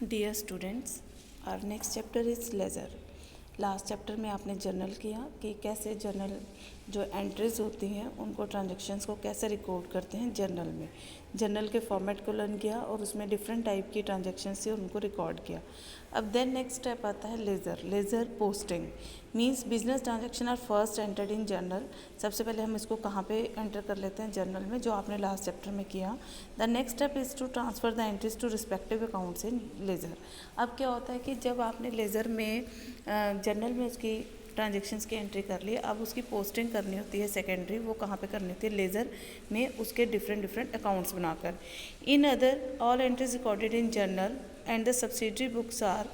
Dear students, our next chapter is ledger. Last chapter में आपने journal किया कि कैसे जर्नल जो एंट्रीज होती हैं उनको ट्रांजैक्शंस को कैसे रिकॉर्ड करते हैं जर्नल में। जर्नल के फॉर्मेट को लर्न किया और उसमें डिफरेंट टाइप की ट्रांजैक्शंस से उनको रिकॉर्ड किया। अब देन नेक्स्ट स्टेप आता है ledger. Ledger posting means business transaction are first entered in journal. सबसे पहले हम इसको कहाँ पे एंटर कर लेते हैं, जर्नल में, जो आपने लास्ट चैप्टर में किया। The next step is to transfer the entries to respective accounts in ledger. अब क्या होता है कि जब आपने लेज़र में जर्नल में उसकी ट्रांजेक्शन्स की एंट्री कर ली, अब उसकी पोस्टिंग करनी होती है सेकेंडरी। वो कहाँ पे करनी होती है? लेज़र में, उसके डिफरेंट अकाउंट्स बनाकर। In other all entries recorded in journal and the subsidiary books are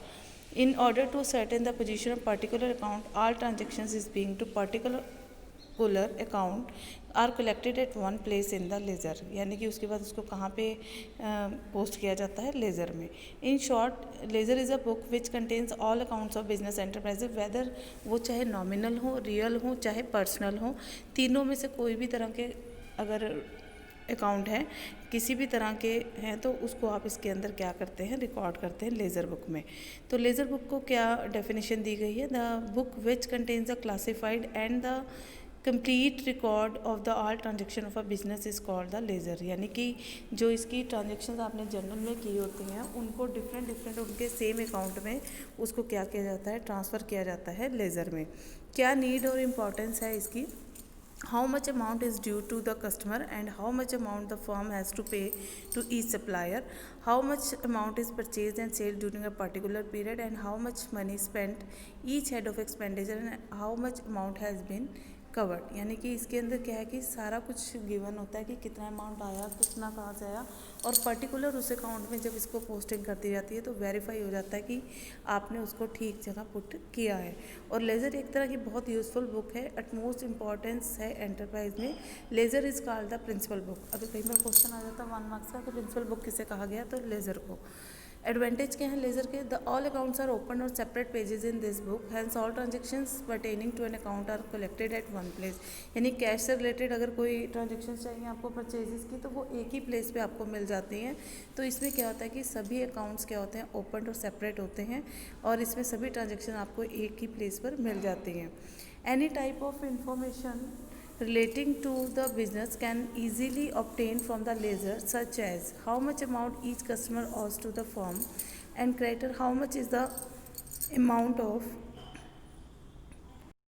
in order to ascertain the position of particular account, all transactions is being to particular account are collected at one place in the ledger। यानी कि उसके बाद उसको कहाँ पे post किया जाता है? लेज़र में। In short, ledger is a book which contains all accounts of business enterprises, whether वो चाहे नॉमिनल हो, रियल हो, चाहे पर्सनल हो, तीनों में से कोई भी तरह के अगर अकाउंट है, किसी भी तरह के हैं, तो उसको आप इसके अंदर क्या करते हैं? रिकॉर्ड करते हैं लेज़र बुक में। तो लेज़र बुक को क्या डेफिनेशन दी गई है? The book which contains the classified and the complete record of the all transaction of a business is called the laser. यानी कि जो इसकी ट्रांजेक्शन आपने जर्नल में की होती हैं उनको डिफरेंट उनके सेम अकाउंट में उसको क्या किया जाता है? ट्रांसफ़र किया जाता है लेज़र में। क्या नीड और इम्पॉर्टेंस है इसकी? How much amount is due to the customer and how much amount the firm has to pay to each supplier, how much amount is purchased and sold during a particular period, and how much money spent each head of expenditure and how much amount has been covered. यानी कि इसके अंदर क्या है कि सारा कुछ given होता है कि कितना अमाउंट आया, कितना कहाँ से आया, और पर्टिकुलर उस अकाउंट में जब इसको पोस्टिंग कर दी जाती है तो वेरीफाई हो जाता है कि आपने उसको ठीक जगह पुट किया है। और लेज़र एक तरह की बहुत यूज़फुल बुक है, अटमोस्ट इम्पॉर्टेंस है एंटरप्राइज में। Ledger is called the principal book. अगर कई बार क्वेश्चन आ जाता है 1 मार्क्स का, तो प्रिंसिपल बुक किसे कहा गया? तो लेज़र को। एडवांटेज क्या है लेज़र के? The all accounts are open और separate pages in this book, hence all transactions pertaining to an account are collected at one place. यानी कैश से रिलेटेड अगर कोई ट्रांजेक्शन चाहिए आपको परचेजेस की, तो वो एक ही प्लेस पे आपको मिल जाती हैं। तो इसमें क्या होता है कि सभी अकाउंट्स क्या होते हैं? ओपन और सेपरेट होते हैं, और इसमें सभी ट्रांजेक्शन आपको एक ही प्लेस पर मिल जाती हैं। Any type of information relating to the business can easily obtained from the ledger, such as how much amount each customer owes to the firm, and creditor how much is the amount of